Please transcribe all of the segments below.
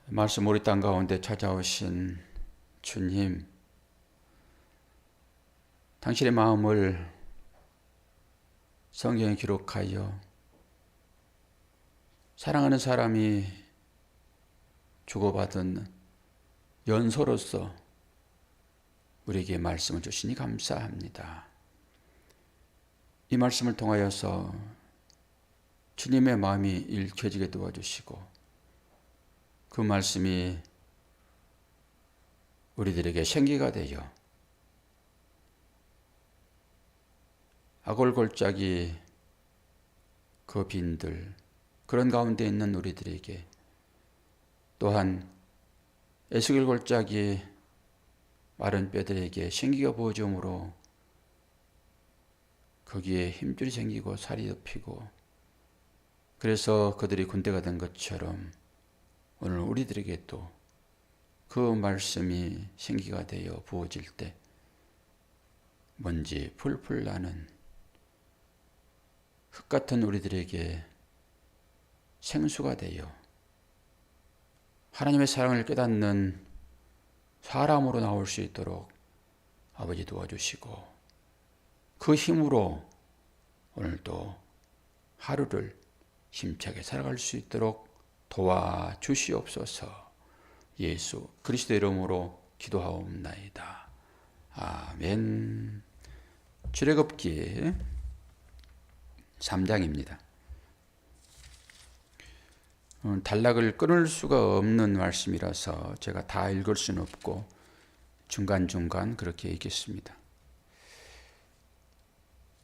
말씀 우리 땅 가운데 찾아오신 주님, 당신의 마음을 성경에 기록하여 사랑하는 사람이 주고받은 연소로서 우리에게 말씀을 주시니 감사합니다. 이 말씀을 통하여서 주님의 마음이 읽혀지게 도와주시고 그 말씀이 우리들에게 생기가 되어 아골골짜기 그 빈들 그런 가운데 있는 우리들에게 또한 에스겔 골짜기 마른 뼈들에게 생기가 부어줌으로 거기에 힘줄이 생기고 살이 덮이고 그래서 그들이 군대가 된 것처럼 오늘 우리들에게 또 그 말씀이 생기가 되어 부어질 때 먼지 풀풀 나는 흙 같은 우리들에게 생수가 되어 하나님의 사랑을 깨닫는 사람으로 나올 수 있도록 아버지 도와주시고 그 힘으로 오늘도 하루를 힘차게 살아갈 수 있도록 도와주시옵소서. 예수 그리스도의 이름으로 기도하옵나이다. 아멘. 출애굽기 3장입니다. 단락을 끊을 수가 없는 말씀이라서 제가 다 읽을 수는 없고 중간중간 그렇게 읽겠습니다.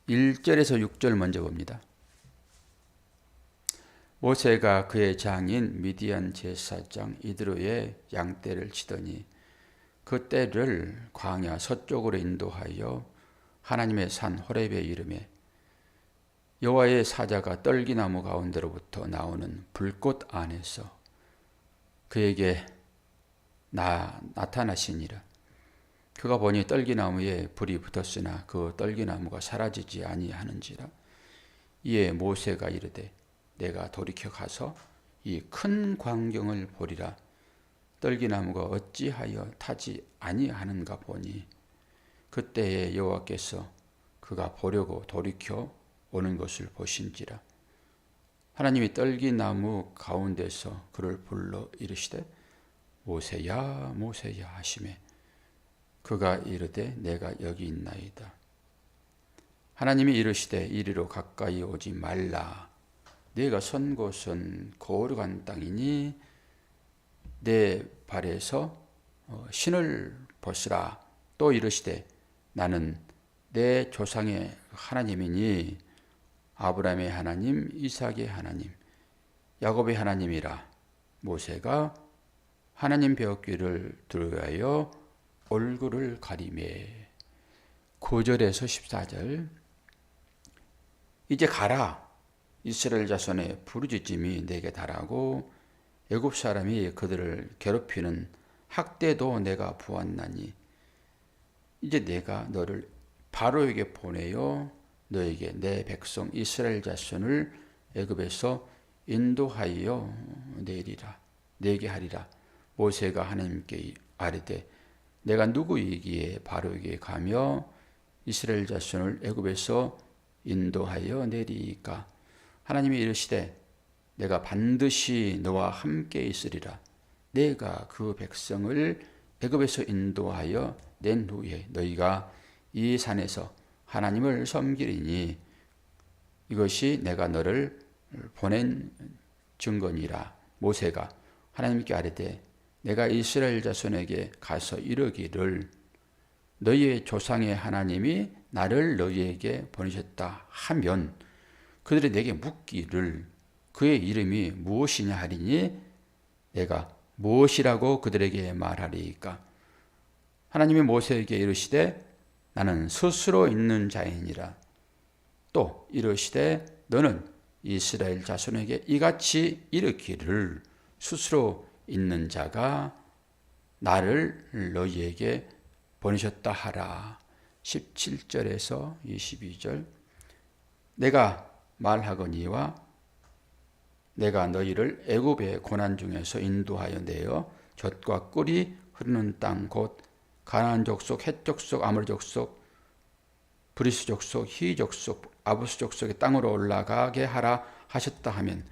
1절에서 6절 먼저 봅니다. 모세가 그의 장인 미디안 제사장 이드로의 양떼를 치더니 그 떼를 광야 서쪽으로 인도하여 하나님의 산 호렙에 이르매 여호와의 사자가 떨기나무 가운데로부터 나오는 불꽃 안에서 그에게 나타나시니라. 그가 보니 떨기나무에 불이 붙었으나 그 떨기나무가 사라지지 아니하는지라. 이에 모세가 이르되 내가 돌이켜 가서 이 큰 광경을 보리라. 떨기나무가 어찌하여 타지 아니하는가 보니 그때에 여호와께서 그가 보려고 돌이켜 오는 것을 보신지라. 하나님이 떨기나무 가운데서 그를 불러 이르시되 모세야 모세야 하시매 그가 이르되 내가 여기 있나이다. 하나님이 이르시되 이리로 가까이 오지 말라. 네가 선 곳은 거룩한 땅이니 내 발에서 신을 벗으라. 또 이르시되 나는 내 조상의 하나님이니 아브라함의 하나님, 이삭의 하나님, 야곱의 하나님이라. 모세가 하나님 배웠기를 두려워하여 얼굴을 가리매. 9절에서 14절. 이제 가라. 이스라엘 자손의 부르짖음이 내게 달하고 애굽 사람이 그들을 괴롭히는 학대도 내가 보았나니 이제 내가 너를 바로에게 보내어 너에게 내 백성 이스라엘 자손을 애굽에서 인도하여 내게 하리라. 모세가 하나님께 아뢰되 내가 누구이기에 바로에게 가며 이스라엘 자손을 애굽에서 인도하여 내리이까. 하나님이 이르시되 내가 반드시 너와 함께 있으리라. 내가 그 백성을 애굽에서 인도하여 낸 후에 너희가 이 산에서 하나님을 섬기리니 이것이 내가 너를 보낸 증거니라. 모세가 하나님께 아뢰되 내가 이스라엘 자손에게 가서 이르기를 너희의 조상의 하나님이 나를 너희에게 보내셨다 하면 그들이 내게 묻기를 그의 이름이 무엇이냐 하리니 내가 무엇이라고 그들에게 말하리이까. 하나님이 모세에게 이르시되 나는 스스로 있는 자이니라. 또 이르시되 너는 이스라엘 자손에게 이같이 이르기를 스스로 있는 자가 나를 너희에게 보내셨다 하라. 17절에서 22절. 내가 말하거니와 내가 너희를 애굽의 고난 중에서 인도하여 내어 젖과 꿀이 흐르는 땅 곧 가나안 족속, 헷 족속, 아모리 족속, 브리스 족속, 히 족속, 아부스 족속의 땅으로 올라가게 하라 하셨다 하면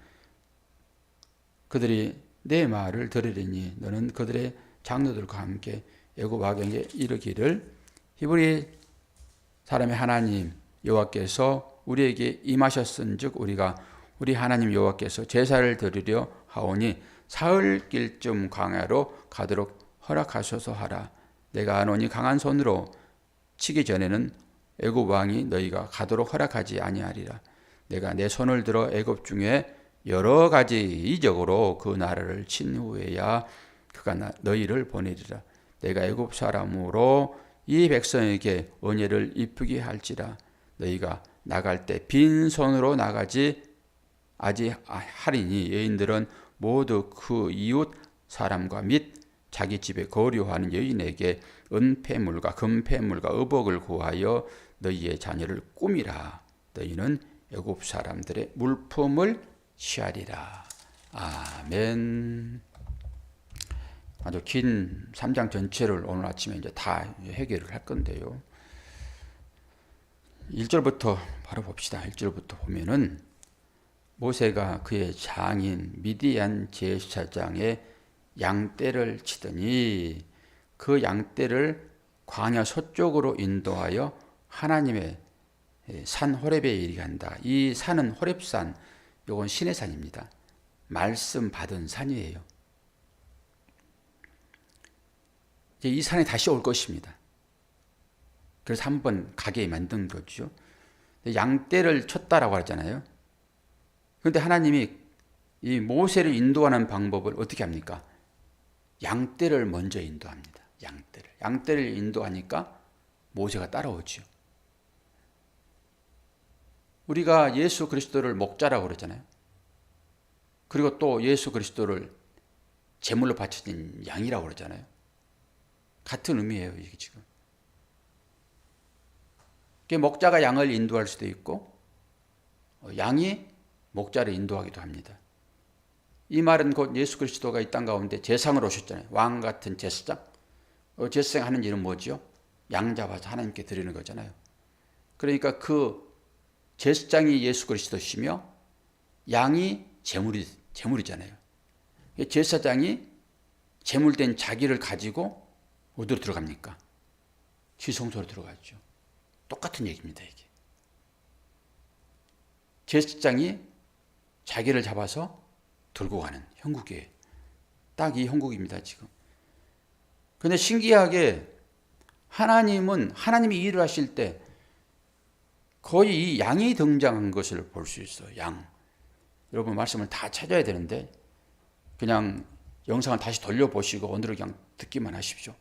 그들이 내 말을 들으리니 너는 그들의 장로들과 함께 애굽 왕에게 이르기를 히브리 사람의 하나님 여호와께서 우리에게 임하셨은즉 우리가 우리 하나님 여호와께서 제사를 드리려 하오니 사흘길쯤 광야로 가도록 허락하소서 하라. 내가 아노니 강한 손으로 치기 전에는 애굽 왕이 너희가 가도록 허락하지 아니하리라. 내가 내 손을 들어 애굽 중에 여러 가지 이적으로 그 나라를 친 후에야 그가 너희를 보내리라. 내가 애굽 사람으로 이 백성에게 은혜를 입히게 할지라. 너희가 나갈 때 빈손으로 나가지 하리니 여인들은 모두 그 이웃 사람과 및 자기 집에 거류하는 여인에게 은폐물과 금폐물과 의복을 구하여 너희의 자녀를 꾸미라. 너희는 애굽 사람들의 물품을 취하리라. 아멘. 아주 긴 3장 전체를 오늘 아침에 이제 다 해결을 할 건데요. 1절부터 바로 봅시다. 1절부터 보면은 모세가 그의 장인 미디안 제사장의 양떼를 치더니 그 양떼를 광야 서쪽으로 인도하여 하나님의 산 호렙에 이르게 한다. 이 산은 호렙산, 이건 신의 산입니다. 말씀 받은 산이에요. 이제 이 산에 다시 올 것입니다. 그래서 한번 가게 만든 거죠. 양떼를 쳤다라고 하잖아요. 그런데 하나님이 이 모세를 인도하는 방법을 어떻게 합니까? 양떼를 먼저 인도합니다. 양떼를 인도하니까 모세가 따라오죠. 우리가 예수 그리스도를 목자라고 그러잖아요. 그리고 또 예수 그리스도를 제물로 바쳐진 양이라고 그러잖아요. 같은 의미예요, 이게 지금. 목자가 양을 인도할 수도 있고 양이 목자를 인도하기도 합니다. 이 말은 곧 예수 그리스도가 이 땅 가운데 제사장으로 오셨잖아요. 왕 같은 제사장. 제사장 하는 일은 뭐죠? 양 잡아서 하나님께 드리는 거잖아요. 그러니까 그 제사장이 예수 그리스도시며 양이 제물이잖아요. 제사장이 제물된 자기를 가지고 어디로 들어갑니까? 지성소로 들어가죠. 똑같은 얘기입니다, 이게. 제사장이 자기를 잡아서 들고 가는 형국이에요. 딱 이 형국입니다, 지금. 그런데 신기하게 하나님은 하나님이 일을 하실 때 거의 이 양이 등장한 것을 볼 수 있어요. 양. 여러분 말씀을 다 찾아야 되는데 그냥 영상을 다시 돌려보시고 오늘은 그냥 듣기만 하십시오.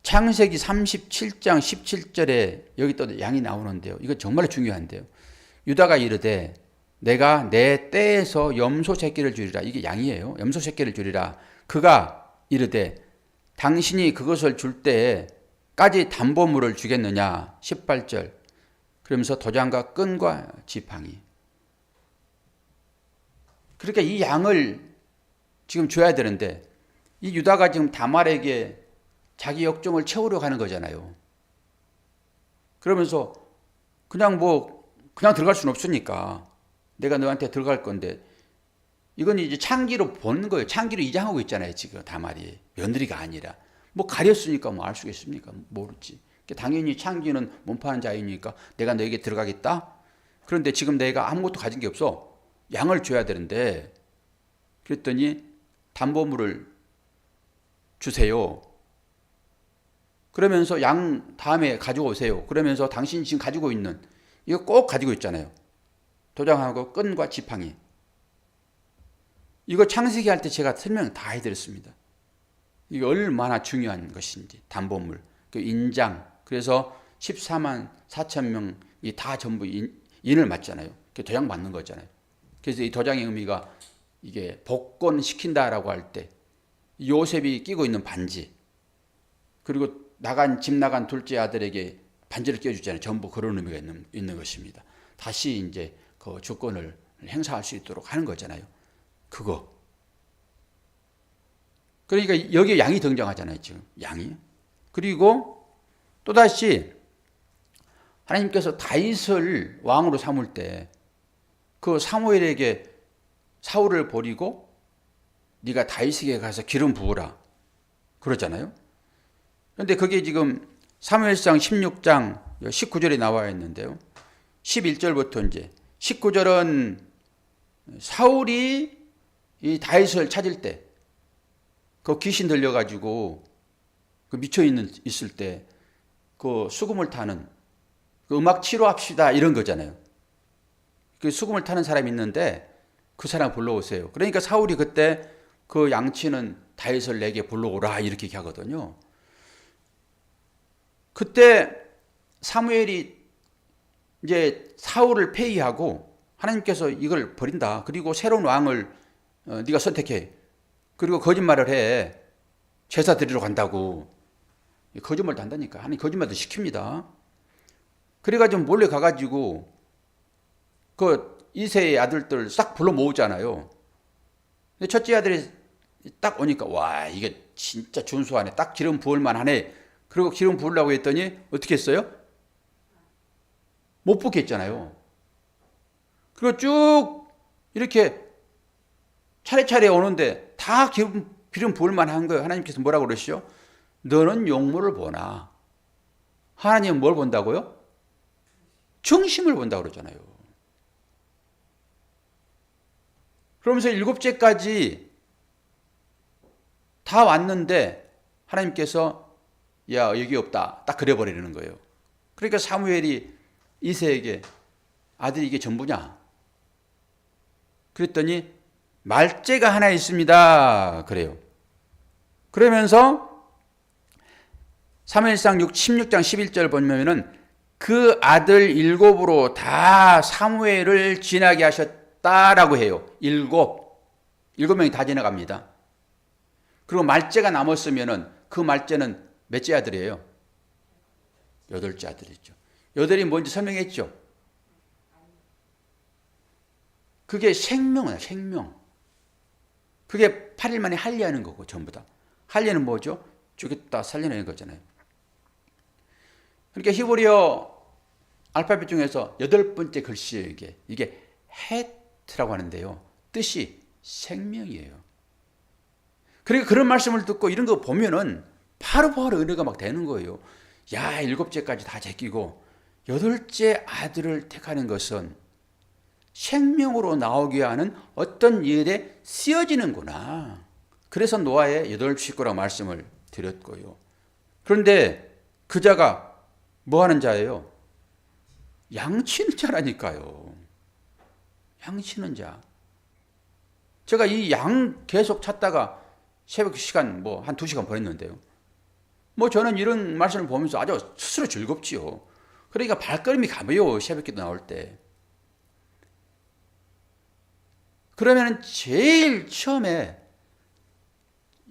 창세기 37장 17절에 여기 또 양이 나오는데요. 이거 정말 중요한데요. 유다가 이르되 내가 내 떼에서 염소 새끼를 주리라. 이게 양이에요. 염소 새끼를 주리라. 그가 이르되 당신이 그것을 줄 때까지 담보물을 주겠느냐. 18절. 그러면서 도장과 끈과 지팡이. 그러니까 이 양을 지금 줘야 되는데 이 유다가 지금 다말에게 자기 역정을 채우려 가는 거잖아요. 그러면서 그냥 들어갈 수는 없으니까 내가 너한테 들어갈 건데 이건 이제 창기로 보는 거예요. 창기로 이장하고 있잖아요. 지금 다말이 며느리가 아니라 가렸으니까 알 수 있습니까? 모르지. 당연히 창기는 몸파는 자이니까 내가 너에게 들어가겠다. 그런데 지금 내가 아무것도 가진 게 없어. 양을 줘야 되는데 그랬더니 담보물을 주세요. 그러면서 양 다음에 가지고 오세요. 그러면서 당신이 지금 가지고 있는 이거 꼭 가지고 있잖아요. 도장하고 끈과 지팡이. 이거 창세기 할 때 제가 설명 다 해드렸습니다. 이게 얼마나 중요한 것인지. 담보물, 그 인장. 그래서 14만 4천 명이 다 전부 인을 맞잖아요. 도장 맞는 거잖아요. 그래서 이 도장의 의미가 이게 복권시킨다라고 할 때 요셉이 끼고 있는 반지, 그리고 집 나간 둘째 아들에게 반지를 끼워주잖아요. 전부 그런 의미가 있는 것입니다. 다시 이제 그 주권을 행사할 수 있도록 하는 거잖아요. 그거. 그러니까 여기에 양이 등장하잖아요. 지금 양이. 그리고 또다시 하나님께서 다윗을 왕으로 삼을 때 그 사무엘에게 사울을 버리고 네가 다윗에게 가서 기름 부으라 그러잖아요. 그런데 그게 지금 사무엘상 16장 19절에 나와 있는데요. 11절부터 이제 19절은 사울이 이 다윗을 찾을 때 그 귀신 들려가지고 그 있을 때 그 수금을 타는 그 음악 치료합시다 이런 거잖아요. 그 수금을 타는 사람이 있는데 그 사람 불러오세요. 그러니까 사울이 그때 그 양치는 다윗을 내게 불러오라 이렇게 하거든요. 그때 사무엘이 이제 사울을 폐위하고 하나님께서 이걸 버린다. 그리고 새로운 왕을 네가 선택해. 그리고 거짓말을 해. 제사 드리러 간다고. 거짓말도 한다니까. 하나님 거짓말도 시킵니다. 그래가지고 몰래 가가지고 그 이세의 아들들 싹 불러 모으잖아요. 근데 첫째 아들이 딱 오니까 와 이게 진짜 준수하네. 딱 기름 부을만 하네. 그리고 기름 부으려고 했더니 어떻게 했어요? 못 붓게 했잖아요. 그리고 쭉 이렇게 차례차례 오는데 다 기름 부을만 한 거예요. 하나님께서 뭐라고 그러시죠? 너는 용모를 보나. 하나님은 뭘 본다고요? 중심을 본다고 그러잖아요. 그러면서 7째까지 다 왔는데 하나님께서 야 여기 없다. 딱 그래버리는 거예요. 그러니까 사무엘이 이새에게 아들이 이게 전부냐? 그랬더니 말째가 하나 있습니다. 그래요. 그러면서 사무엘상 16장 11절 보면은 그 아들 7으로 다 사무엘을 지나게 하셨다라고 해요. 7명이 다 지나갑니다. 그리고 말째가 남았으면은 그 말째는 몇째 아들이에요? 8째 아들이죠. 8이 뭔지 설명했죠? 그게 생명이야, 생명. 그게 8일 만에 할례하는 거고, 전부 다. 할례는 뭐죠? 죽였다 살려내는 거잖아요. 그러니까 히브리어 알파벳 중에서 8번째 글씨예요, 이게 헤트라고 하는데요. 뜻이 생명이에요. 그러니까 그런 말씀을 듣고 이런 거 보면은 바로바로 은혜가 막 되는 거예요. 야, 7째까지 다 제끼고 8째 아들을 택하는 것은 생명으로 나오게 하는 어떤 일에 쓰여지는구나. 그래서 노아의 8식구라고 말씀을 드렸고요. 그런데 그 자가 뭐 하는 자예요? 양치는 자라니까요. 양치는 자. 제가 이 양 계속 찾다가 새벽 시간 한 2시간 보냈는데요. 저는 이런 말씀을 보면서 아주 스스로 즐겁지요. 그러니까 발걸음이 가벼워, 새벽기도 나올 때. 그러면 제일 처음에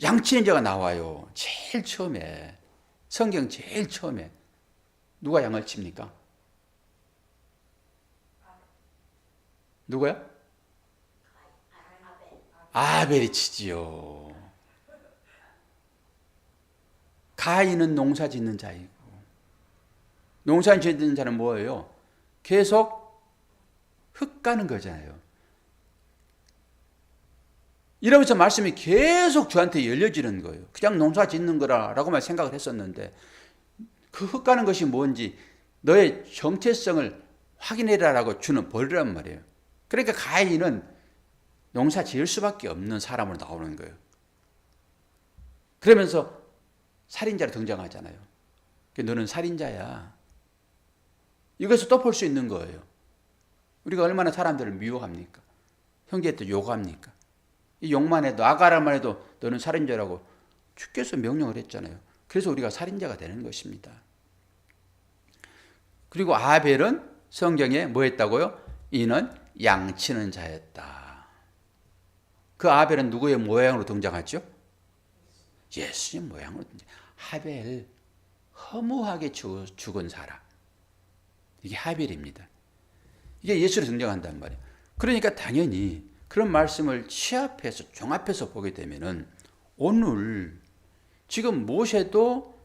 양치는 자가 나와요. 제일 처음에. 성경 제일 처음에. 누가 양을 칩니까? 누구야? 아벨이 치지요. 가인은 농사 짓는 자이고. 농사 짓는 자는 뭐예요? 계속 흙 가는 거잖아요. 이러면서 말씀이 계속 저한테 열려지는 거예요. 그냥 농사 짓는 거라고만 생각을 했었는데 그 흙 가는 것이 뭔지 너의 정체성을 확인해라라고 주는 벌이란 말이에요. 그러니까 가인은 농사 지을 수밖에 없는 사람으로 나오는 거예요. 그러면서 살인자로 등장하잖아요. 너는 살인자야. 이것을 또 볼 수 있는 거예요. 우리가 얼마나 사람들을 미워합니까? 형제한테 욕합니까? 이 욕만 해도 아가라만 해도 너는 살인자라고 주께서 명령을 했잖아요. 그래서 우리가 살인자가 되는 것입니다. 그리고 아벨은 성경에 뭐 했다고요? 이는 양치는 자였다. 그 아벨은 누구의 모양으로 등장하죠? 예수님 모양으로 등장. 아벨 허무하게 죽은 사람. 이게 하벨입니다. 이게 예수로 등장한단 말이에요. 그러니까 당연히 그런 말씀을 취합해서 종합해서 보게 되면은 오늘 지금 모세도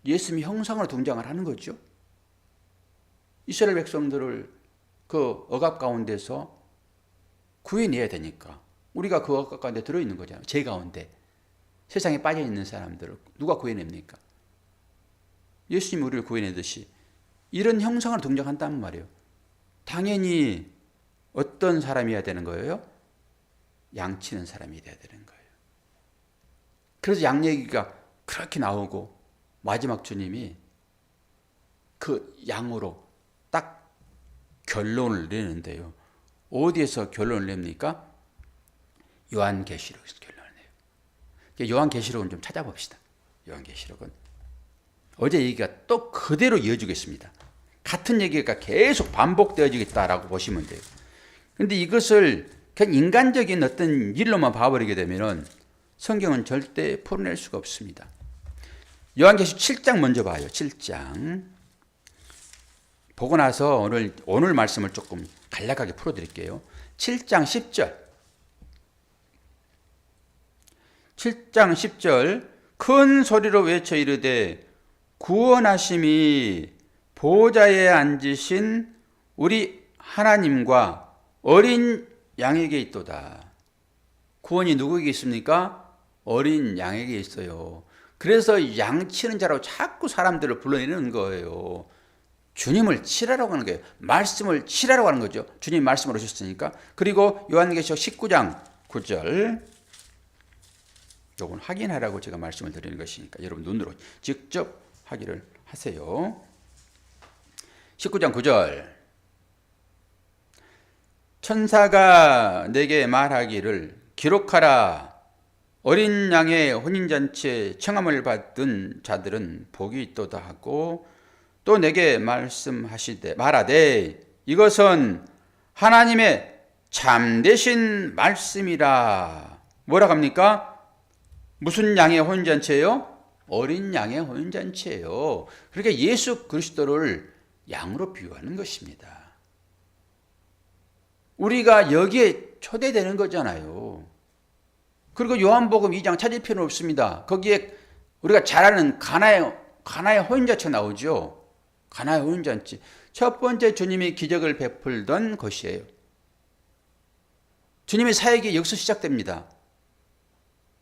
예수님의 형상으로 등장을 하는 거죠. 이스라엘 백성들을 그 억압 가운데서 구해내야 되니까 우리가 그 억압 가운데 들어있는 거잖아요. 제 가운데 세상에 빠져있는 사람들을 누가 구해냅니까? 예수님이 우리를 구해내듯이 이런 형상으로 등장한단 말이에요. 당연히 어떤 사람이어야 되는 거예요? 양치는 사람이 돼야 되는 거예요. 그래서 양 얘기가 그렇게 나오고 마지막 주님이 그 양으로 딱 결론을 내는데요. 어디에서 결론을 냅니까? 요한계시록에서 결론을 내요. 요한계시록은 좀 찾아봅시다. 요한계시록은 어제 얘기가 또 그대로 이어지겠습니다. 같은 얘기가 계속 반복되어지겠다라고 보시면 돼요. 그런데 이것을 그냥 인간적인 어떤 일로만 봐버리게 되면은 성경은 절대 풀어낼 수가 없습니다. 요한계시록 7장 먼저 봐요. 7장. 보고 나서 오늘 말씀을 조금 간략하게 풀어드릴게요. 7장 10절. 7장 10절. 큰 소리로 외쳐 이르되 구원하심이 보좌에 앉으신 우리 하나님과 어린 양에게 있도다. 구원이 누구에게 있습니까? 어린 양에게 있어요. 그래서 양치는 자라고 자꾸 사람들을 불러내는 거예요. 주님을 치라라고 하는 거예요. 말씀을 치라라고 하는 거죠. 주님 말씀을 오셨으니까. 그리고 요한계시록 19장 9절. 요건 확인하라고 제가 말씀을 드리는 것이니까 여러분 눈으로 직접 확인을 하세요. 19장 9절. 천사가 내게 말하기를 기록하라. 어린 양의 혼인잔치에 청함을 받은 자들은 복이 있도다 하고 또 내게 말하되 이것은 하나님의 참되신 말씀이라. 뭐라 합니까? 무슨 양의 혼인잔치예요? 어린 양의 혼인잔치예요. 그러니까 예수 그리스도를 양으로 비유하는 것입니다. 우리가 여기에 초대되는 거잖아요. 그리고 요한복음 2장 찾을 필요는 없습니다. 거기에 우리가 잘 아는 가나의 혼인잔치가 나오죠. 가나의 혼인잔치. 첫 번째 주님이 기적을 베풀던 것이에요. 주님의 사역이 여기서 시작됩니다.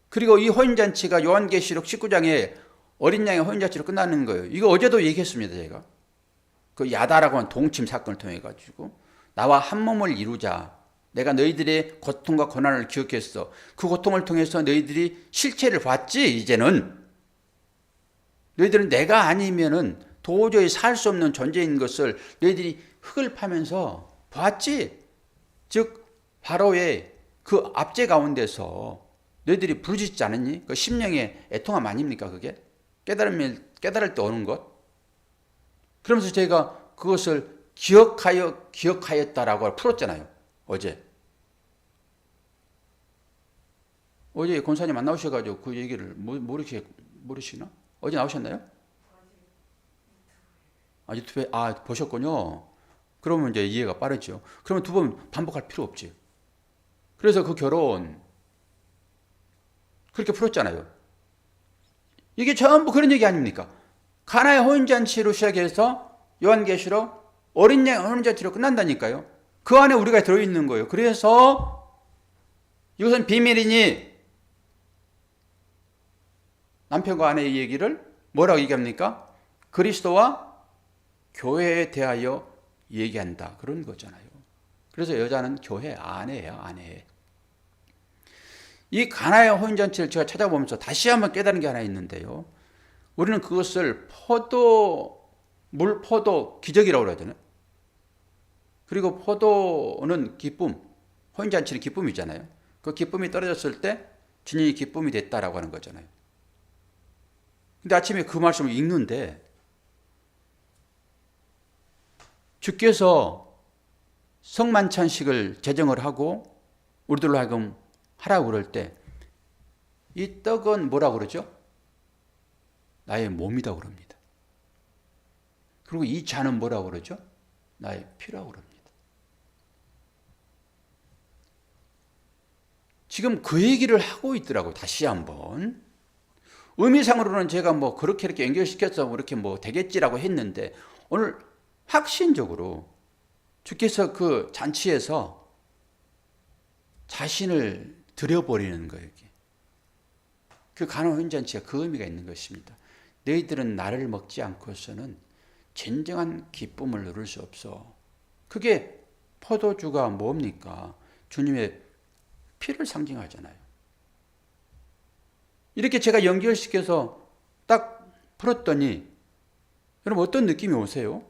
그리고 이 혼인잔치가 요한계시록 19장에 어린 양의 혼인잔치로 끝나는 거예요. 이거 어제도 얘기했습니다. 제가. 그 야다라고 하는 동침 사건을 통해 가지고 나와 한 몸을 이루자. 내가 너희들의 고통과 고난을 기억했어. 그 고통을 통해서 너희들이 실체를 봤지. 이제는 너희들은 내가 아니면은 도저히 살 수 없는 존재인 것을 너희들이 흙을 파면서 봤지. 즉 바로의 그 압제 가운데서 너희들이 부르짖지 않았니? 그 심령의 애통함 아닙니까? 그게 깨달을 때 오는 것. 그러면서 제가 그것을 기억하였다라고 풀었잖아요. 어제 권사님 안 나오셔가지고 그 얘기를 모르시나? 어제 나오셨나요? 유튜브에 보셨군요. 그러면 이제 이해가 빠르죠. 그러면 두 번 반복할 필요 없지. 그래서 그 결혼 그렇게 풀었잖아요. 이게 전부 그런 얘기 아닙니까? 가나의 혼인잔치로 시작해서 요한계시록 어린 양 혼인잔치로 끝난다니까요. 그 안에 우리가 들어있는 거예요. 그래서 이것은 비밀이니 남편과 아내의 얘기를 뭐라고 얘기합니까? 그리스도와 교회에 대하여 얘기한다. 그런 거잖아요. 그래서 여자는 교회 아내예요. 아내. 이 가나의 혼인잔치를 제가 찾아보면서 다시 한번 깨달은 게 하나 있는데요. 우리는 그것을 물포도 기적이라고 그러잖아요. 그리고 포도는 기쁨, 혼인잔치는 기쁨이잖아요. 그 기쁨이 떨어졌을 때 주님이 기쁨이 됐다라고 하는 거잖아요. 근데 아침에 그 말씀을 읽는데 주께서 성만찬식을 제정을 하고 우리들로 하여금 하라고 그럴 때 이 떡은 뭐라고 그러죠? 나의 몸이다 그럽니다. 그리고 이 잔은 뭐라고 그러죠? 나의 피라고 그럽니다. 지금 그 얘기를 하고 있더라고요. 다시 한번. 의미상으로는 제가 뭐 그렇게 이렇게 연결시켜서 이렇게 뭐 되겠지라고 했는데 오늘 확신적으로 주께서 그 잔치에서 자신을 들여버리는 거예요. 그 가나 혼잔치가 그 의미가 있는 것입니다. 너희들은 나를 먹지 않고서는 진정한 기쁨을 누릴 수 없어. 그게 포도주가 뭡니까? 주님의 피를 상징하잖아요. 이렇게 제가 연결시켜서 딱 풀었더니 여러분 어떤 느낌이 오세요?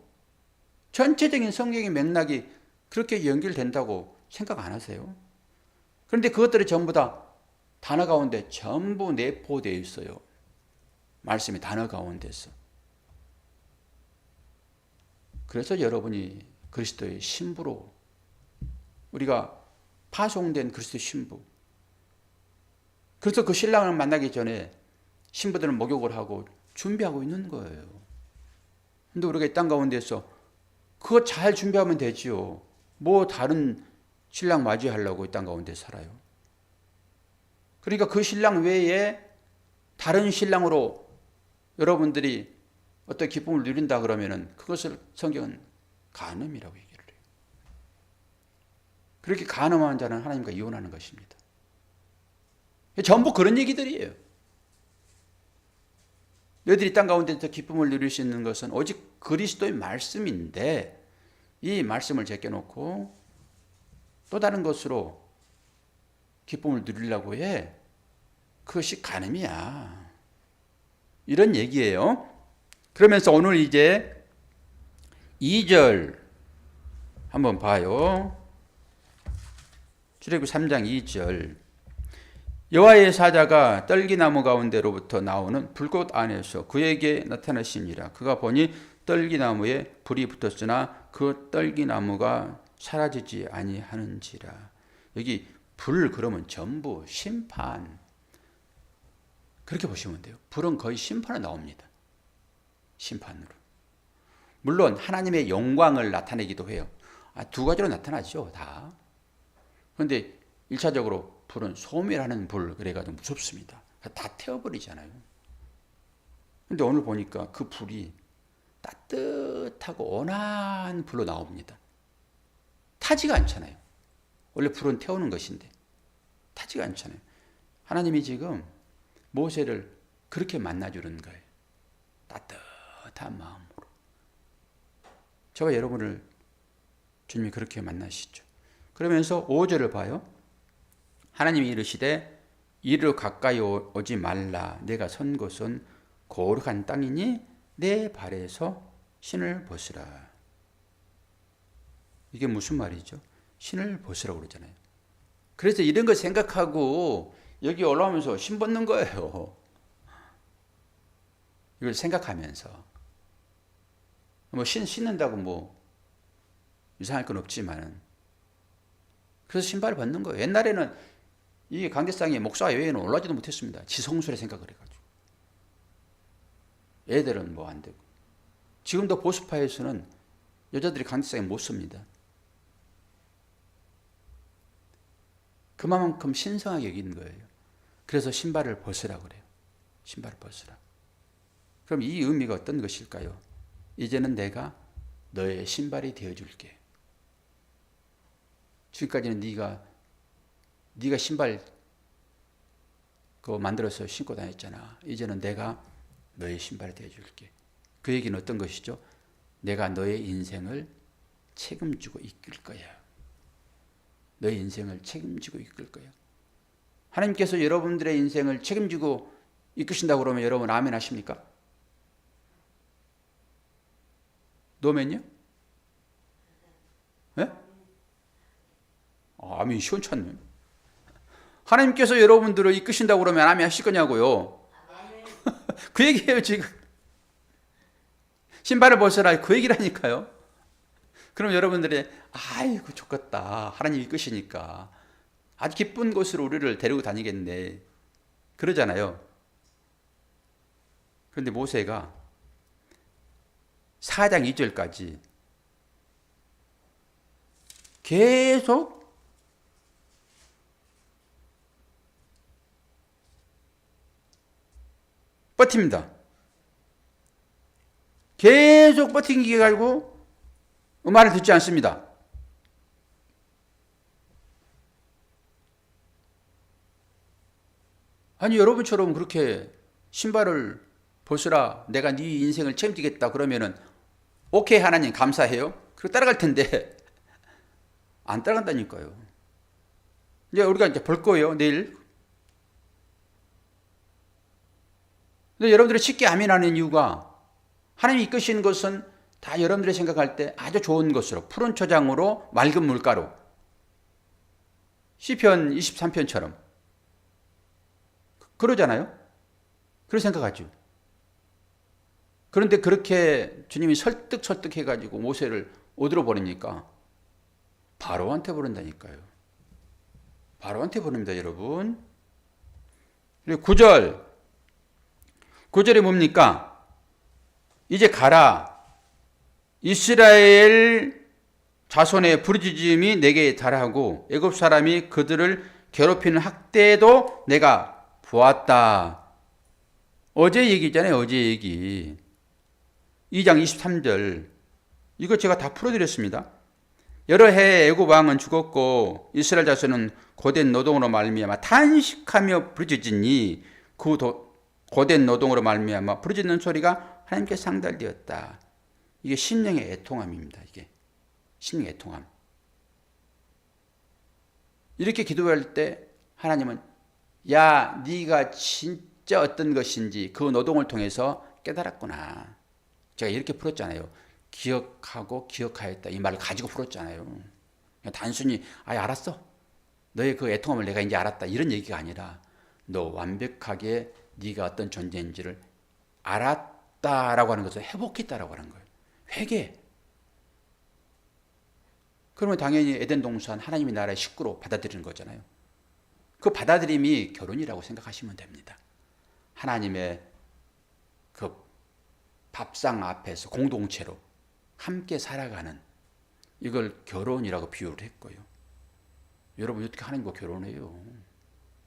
전체적인 성경의 맥락이 그렇게 연결된다고 생각 안 하세요? 그런데 그것들이 전부 다 단어 가운데 전부 내포되어 있어요. 말씀이 단어 가운데서. 그래서 여러분이 그리스도의 신부로, 우리가 파송된 그리스도의 신부, 그래서 그 신랑을 만나기 전에 신부들은 목욕을 하고 준비하고 있는 거예요. 근데 우리가 이 땅 가운데서 그거 잘 준비하면 되지요. 뭐 다른 신랑 맞이하려고 이 땅 가운데 살아요. 그러니까 그 신랑 외에 다른 신랑으로 여러분들이 어떤 기쁨을 누린다 그러면은 그것을 성경은 간음이라고 얘기를 해요. 그렇게 간음한 자는 하나님과 이혼하는 것입니다. 전부 그런 얘기들이에요. 너희들이 땅 가운데서 기쁨을 누릴 수 있는 것은 오직 그리스도의 말씀인데 이 말씀을 제껴놓고 또 다른 것으로 기쁨을 누리려고 해. 그것이 간음이야. 이런 얘기예요. 그러면서 오늘 이제 2절 한번 봐요. 출애굽기 3장 2절. 여호와의 사자가 떨기나무 가운데로부터 나오는 불꽃 안에서 그에게 나타나시니라. 그가 보니 떨기나무에 불이 붙었으나 그 떨기나무가 사라지지 아니하는지라. 여기 불 그러면 전부 심판. 그렇게 보시면 돼요. 불은 거의 심판으로 나옵니다. 심판으로. 물론 하나님의 영광을 나타내기도 해요. 두 가지로 나타나죠. 다. 그런데 1차적으로 불은 소멸하는 불, 그래가지고 무섭습니다. 다 태워버리잖아요. 근데 오늘 보니까 그 불이 따뜻하고 온화한 불로 나옵니다. 타지가 않잖아요. 원래 불은 태우는 것인데 타지가 않잖아요. 하나님이 지금 모세를 그렇게 만나주는 거예요. 따뜻한 마음으로. 저와 여러분을 주님이 그렇게 만나시죠. 그러면서 5절을 봐요. 하나님이 이르시되 이리로 가까이 오지 말라. 내가 선 곳은 거룩한 땅이니 내 발에서 신을 벗으라. 이게 무슨 말이죠? 신을 벗으라고 그러잖아요. 그래서 이런 거 생각하고 여기 올라오면서 신 벗는 거예요. 이걸 생각하면서. 뭐 신는다고 뭐 이상할 건 없지만. 그래서 신발을 벗는 거예요. 옛날에는 이 강대상에 목사 외에는 올라지도 못했습니다. 지성술에 생각을 해가지고. 애들은 뭐 안 되고. 지금도 보수파에서는 여자들이 강대상에 못 섭니다. 그만큼 신성하게 여기는 거예요. 그래서 신발을 벗으라 그래요. 신발을 벗으라. 그럼 이 의미가 어떤 것일까요? 이제는 내가 너의 신발이 되어줄게. 지금까지는 네가 신발 그거 만들어서 신고 다녔잖아. 이제는 내가 너의 신발이 되어줄게. 그 얘기는 어떤 것이죠? 내가 너의 인생을 책임지고 이끌 거야. 너의 인생을 책임지고 이끌 거야. 하나님께서 여러분들의 인생을 책임지고 이끄신다고 그러면 여러분 아멘 하십니까? 노면요? 네? 아멘 시원찮네. 하나님께서 여러분들을 이끄신다고 그러면 아멘 하실 거냐고요? 그 얘기예요 지금. 신발을 벗으라 그 얘기라니까요. 그럼 여러분들이 아이고 좋겠다. 하나님 이끄시니까 아주 기쁜 곳으로 우리를 데리고 다니겠네. 그러잖아요. 그런데 모세가 4장 2절까지 계속 버팁니다. 계속 버티게 가지고 말을 듣지 않습니다. 아니 여러분처럼 그렇게 신발을 벗으라 내가 네 인생을 책임지겠다 그러면은 오케이 하나님 감사해요. 그리고 따라갈 텐데 안 따라간다니까요. 이제 우리가 이제 볼 거예요 내일. 근데 여러분들이 쉽게 아멘하는 이유가 하나님이 이끄시는 것은 다 여러분들이 생각할 때 아주 좋은 것으로 푸른 초장으로 맑은 물가로 시편 23편처럼 그러잖아요. 그렇게 생각하죠. 그런데 그렇게 주님이 설득해가지고 모세를 어디로 보냅니까? 바로한테 보낸다니까요. 바로한테 보냅니다, 여러분. 그리고 9절에 뭡니까? 이제 가라. 이스라엘 자손의 부르짖음이 내게 달하고 애굽 사람이 그들을 괴롭히는 학대도 내가 보았다. 어제 얘기잖아요. 어제 얘기. 2장 23절. 이거 제가 다 풀어드렸습니다. 여러 해 애굽 왕은 죽었고 이스라엘 자손은 고된 노동으로 말미암아 탄식하며 부르짖으니 그 고된 노동으로 말미암아 부르짖는 소리가 하나님께 상달되었다. 이게 심령의 애통함입니다. 이게 심령의 애통함. 이렇게 기도할 때 하나님은 야 네가 진짜 어떤 것인지 그 노동을 통해서 깨달았구나. 제가 이렇게 풀었잖아요. 기억하고 기억하였다. 이 말을 가지고 풀었잖아요. 그냥 단순히 알았어. 너의 그 애통함을 내가 이제 알았다. 이런 얘기가 아니라 너 완벽하게 네가 어떤 존재인지를 알았다라고 하는 것을 회복했다라고 하는 거예요. 회개. 그러면 당연히 에덴 동산 하나님의 나라의 식구로 받아들이는 거잖아요. 그 받아들임이 결혼이라고 생각하시면 됩니다. 하나님의 그 밥상 앞에서 공동체로 함께 살아가는 이걸 결혼이라고 비유를 했고요. 여러분 어떻게 하나님과 결혼해요?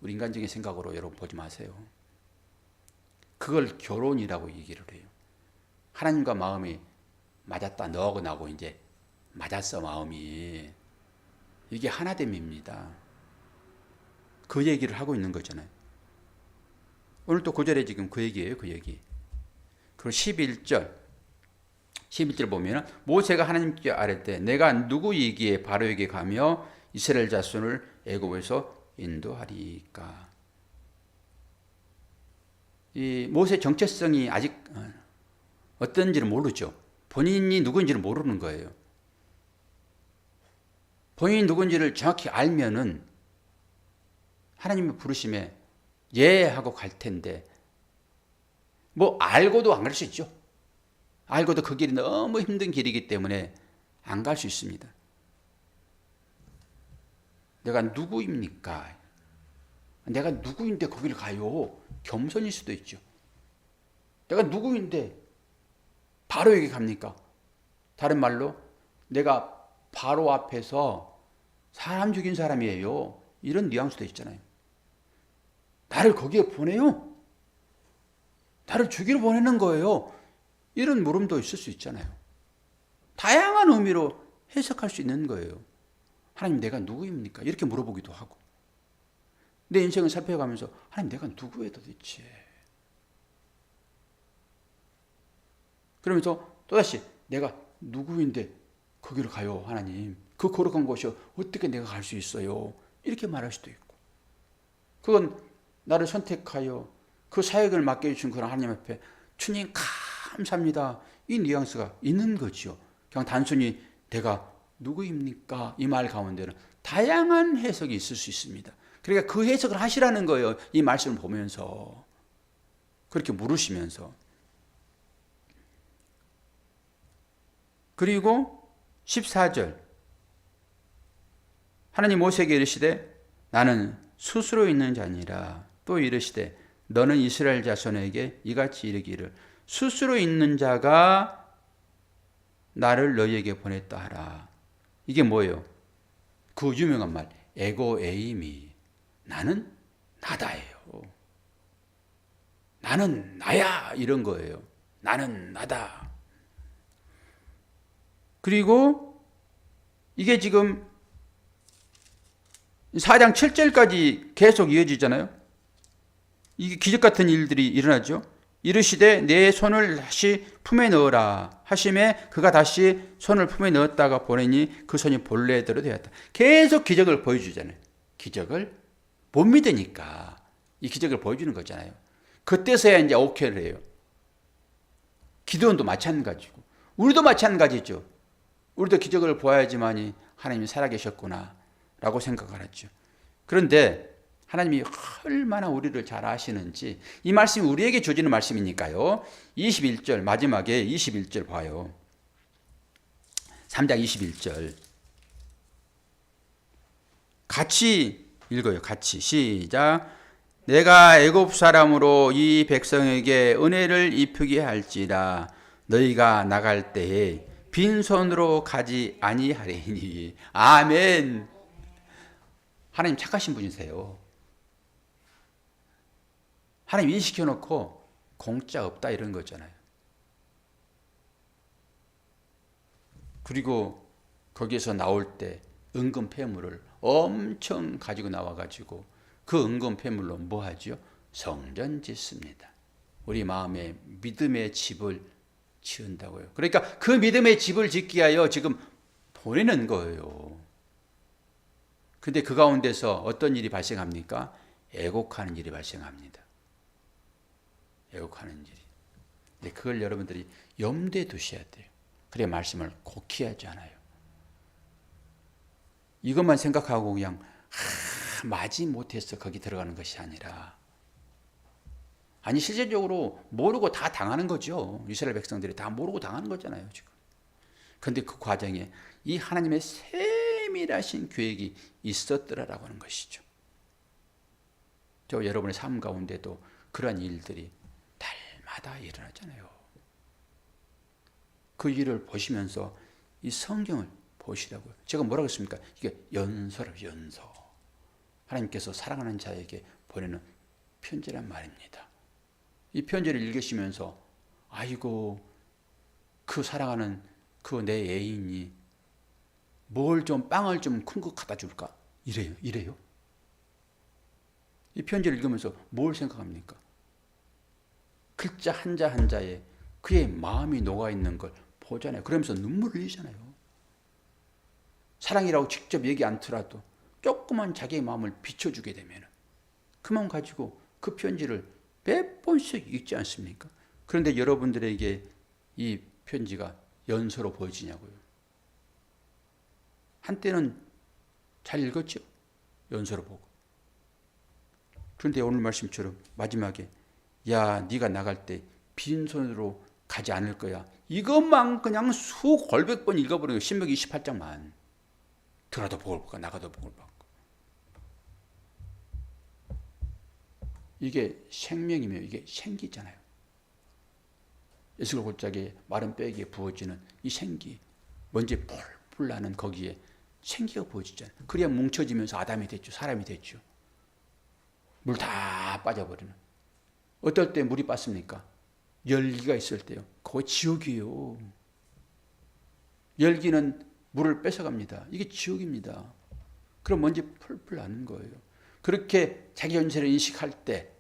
우리 인간적인 생각으로 여러분 보지 마세요. 그걸 결혼이라고 얘기를 해요. 하나님과 마음이 맞았다. 너하고 나하고 이제 맞았어 마음이. 이게 하나됨입니다. 그 얘기를 하고 있는 거잖아요. 오늘 또 9절에 지금 그 얘기예요. 그 얘기. 그리고 11절 보면 모세가 하나님께 아뢰되 내가 누구이기에 바로에게 가며 이스라엘 자손을 애굽에서 인도하리까. 이 모세 정체성이 아직 어떤지를 모르죠. 본인이 누구인지를 모르는 거예요. 본인이 누군지를 정확히 알면은 하나님의 부르심에 예 하고 갈 텐데 뭐 알고도 안 갈 수 있죠. 알고도 그 길이 너무 힘든 길이기 때문에 안 갈 수 있습니다. 내가 누구입니까? 내가 누구인데 거기를 가요? 겸손일 수도 있죠. 내가 누구인데 바로 여기 갑니까? 다른 말로 내가 바로 앞에서 사람 죽인 사람이에요. 이런 뉘앙스도 있잖아요. 나를 거기에 보내요? 나를 죽이러 보내는 거예요. 이런 물음도 있을 수 있잖아요. 다양한 의미로 해석할 수 있는 거예요. 하나님 내가 누구입니까? 이렇게 물어보기도 하고 내 인생을 살펴가면서 하나님 내가 누구예요 도대체? 그러면서 또다시 내가 누구인데 거기로 가요 하나님. 그 거룩한 곳이 어떻게 내가 갈 수 있어요? 이렇게 말할 수도 있고 그건 나를 선택하여 그 사역을 맡겨주신 그런 하나님 앞에 주님 감사합니다. 이 뉘앙스가 있는 거죠. 그냥 단순히 내가 누구입니까? 이 말 가운데는 다양한 해석이 있을 수 있습니다. 그러니까 그 해석을 하시라는 거예요. 이 말씀을 보면서 그렇게 물으시면서. 그리고 14절 하나님 모세에게 이르시되 나는 스스로 있는 자니라. 또 이르시되 너는 이스라엘 자손에게 이같이 이르기를 스스로 있는 자가 나를 너희에게 보냈다 하라. 이게 뭐예요? 그 유명한 말 에고 에이미, 나는 나다예요. 나는 나야, 이런 거예요. 나는 나다. 그리고 이게 지금 4장 7절까지 계속 이어지잖아요. 이게 기적 같은 일들이 일어나죠. 이르시되 내 손을 다시 품에 넣어라 하심에 그가 다시 손을 품에 넣었다가 보내니 그 손이 본래대로 되었다. 계속 기적을 보여주잖아요. 기적을 못 믿으니까 이 기적을 보여주는 거잖아요. 그때서야 이제 오케이를 해요. 기도원도 마찬가지고 우리도 마찬가지죠. 우리도 기적을 보아야지만이 하나님이 살아계셨구나 라고 생각을 하죠. 그런데 하나님이 얼마나 우리를 잘 아시는지, 이 말씀이 우리에게 주어지는 말씀이니까요. 21절 마지막에 21절 봐요. 3장 21절 같이 읽어요. 같이 시작. 내가 애굽 사람으로 이 백성에게 은혜를 입히게 할지라 너희가 나갈 때에 빈손으로 가지 아니하리니. 아멘. 하나님 착하신 분이세요. 하나님 인식해놓고 공짜 없다 이런 거잖아요. 그리고 거기에서 나올 때 은금 폐물을 엄청 가지고 나와가지고 그 은금 폐물로 뭐 하죠? 성전 짓습니다. 우리 마음에 믿음의 집을 지은다고요. 그러니까 그 믿음의 집을 짓기 위하여 지금 보내는 거예요. 근데 그 가운데서 어떤 일이 발생합니까? 애곡하는 일이 발생합니다. 애곡하는 일이. 근데 그걸 여러분들이 염두에 두셔야 돼요. 그래야 말씀을 곡히 하지 않아요. 이것만 생각하고 그냥 마지 못해서 거기 들어가는 것이 아니라, 아니 실제적으로 모르고 다 당하는 거죠. 이스라엘 백성들이 다 모르고 당하는 거잖아요 지금. 그런데 그 과정에 이 하나님의 세밀하신 계획이 있었더라라고 하는 것이죠. 저 여러분의 삶 가운데도 그러한 일들이 달마다 일어나잖아요. 그 일을 보시면서 이 성경을 보시라고요. 제가 뭐라고 했습니까? 이게 연서라고, 연서. 하나님께서 사랑하는 자에게 보내는 편지란 말입니다. 이 편지를 읽으시면서 아이고 그 사랑하는 그 내 애인이 뭘 좀 빵을 좀 큰 거 갖다 줄까? 이래요. 이 편지를 읽으면서 뭘 생각합니까? 글자 한자 한자에 그의 마음이 녹아있는 걸 보잖아요. 그러면서 눈물을 흘리잖아요. 사랑이라고 직접 얘기 않더라도 조그만 자기의 마음을 비춰주게 되면 그 마음 가지고 그 편지를 몇 번씩 읽지 않습니까? 그런데 여러분들에게 이 편지가 연서로 보여지냐고요. 한때는 잘 읽었죠. 연서로 보고. 그런데 오늘 말씀처럼 마지막에 야 네가 나갈 때 빈손으로 가지 않을 거야. 이것만 그냥 수골백 번 읽어버리는 거예요. 신명기 28장만. 들어도 복을 받고 나가도 복을 받고. 이게 생명이며 이게 생기잖아요. 에스겔 골짜기에 마른 뼈에게 부어지는 이 생기, 먼지 폴폴 나는 거기에 생기가 부어지잖아요. 그래야 뭉쳐지면서 아담이 됐죠. 사람이 됐죠. 물 다 빠져버리는. 어떨 때 물이 빠집니까? 열기가 있을 때요. 그거 지옥이에요. 열기는 물을 뺏어갑니다. 이게 지옥입니다. 그럼 먼지 펄펄 나는 거예요. 그렇게 자기 현실을 인식할 때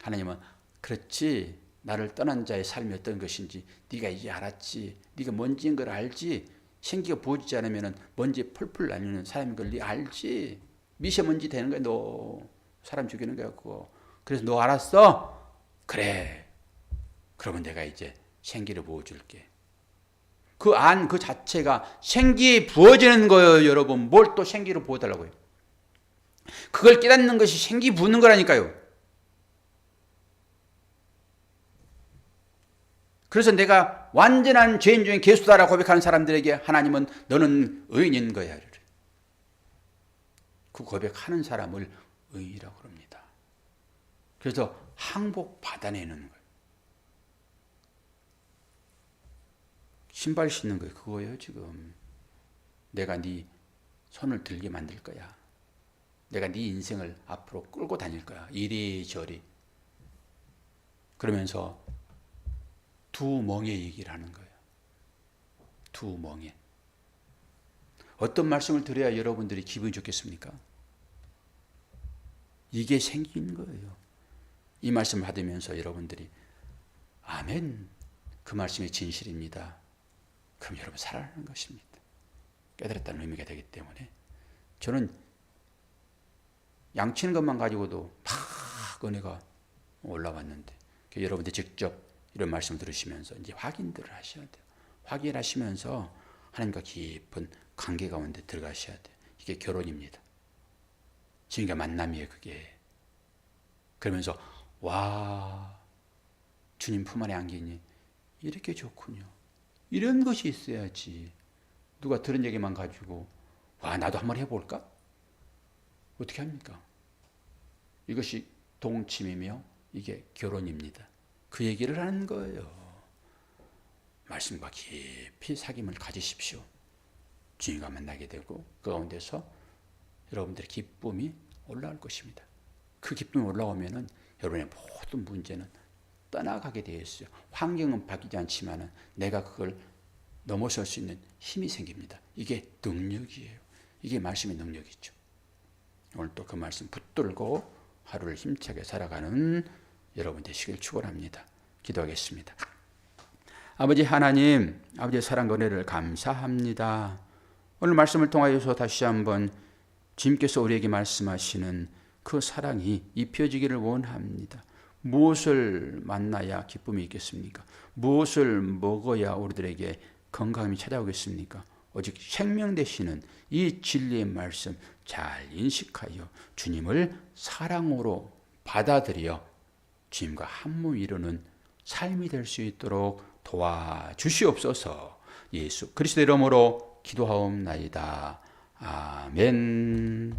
하나님은 그렇지, 나를 떠난 자의 삶이 어떤 것인지 네가 이제 알았지, 네가 먼지인 걸 알지, 생기가 부어지지 않으면 먼지 펄펄 나는 사람인 걸 네 알지, 미세먼지 되는 거야 너, 사람 죽이는 거야 그거. 그래서 너 알았어? 그래, 그러면 내가 이제 생기를 부어줄게. 그 안 그 자체가 생기 부어지는 거예요. 여러분, 뭘 또 생기를 부어달라고요. 그걸 깨닫는 것이 생기 부는 거라니까요. 그래서 내가 완전한 죄인 중에 괴수다라고 고백하는 사람들에게 하나님은 너는 의인인 거야. 그 고백하는 사람을 의인이라고 합니다. 그래서 항복 받아내는 거예요. 신발 신는 거예요. 그거예요 지금. 내가 네 손을 들게 만들 거야. 내가 네 인생을 앞으로 끌고 다닐 거야. 이리저리. 그러면서 두 멍에 얘기를 하는 거예요. 두 멍에. 어떤 말씀을 드려야 여러분들이 기분이 좋겠습니까? 이게 생긴 거예요. 이 말씀을 받으면서 여러분들이 아멘, 그 말씀이 진실입니다. 그럼 여러분 살아나는 것입니다. 깨달았다는 의미가 되기 때문에 저는 양치는 것만 가지고도 막 은혜가 올라왔는데 여러분들 직접 이런 말씀을 들으시면서 이제 확인들을 하셔야 돼요. 확인하시면서 하나님과 깊은 관계 가운데 들어가셔야 돼요. 이게 결혼입니다. 지금가 만남이에요, 그게. 그러면서 와, 주님 품 안에 안기니 이렇게 좋군요. 이런 것이 있어야지. 누가 들은 얘기만 가지고 와, 나도 한번 해볼까? 어떻게 합니까? 이것이 동침이며 이게 결혼입니다. 그 얘기를 하는 거예요. 말씀과 깊이 사귐을 가지십시오. 주님과 만나게 되고 그 가운데서 여러분들의 기쁨이 올라올 것입니다. 그 기쁨이 올라오면은 여러분의 모든 문제는 떠나가게 되어 있어요. 환경은 바뀌지 않지만 내가 그걸 넘어설 수 있는 힘이 생깁니다. 이게 능력이에요. 이게 말씀의 능력이죠. 오늘 또 그 말씀 붙들고 하루를 힘차게 살아가는 여러분 되시길 축원합니다. 기도하겠습니다. 아버지 하나님, 아버지의 사랑과 은혜를 감사합니다. 오늘 말씀을 통하여서 다시 한번 주님께서 우리에게 말씀하시는 그 사랑이 입혀지기를 원합니다. 무엇을 만나야 기쁨이 있겠습니까? 무엇을 먹어야 우리들에게 건강함이 찾아오겠습니까? 오직 생명 되시는 이 진리의 말씀 잘 인식하여 주님을 사랑으로 받아들여 주님과 한몸 이루는 삶이 될 수 있도록 도와주시옵소서. 예수 그리스도 이름으로 기도하옵나이다. 아멘.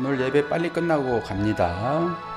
오늘 예배 빨리 끝나고 갑니다.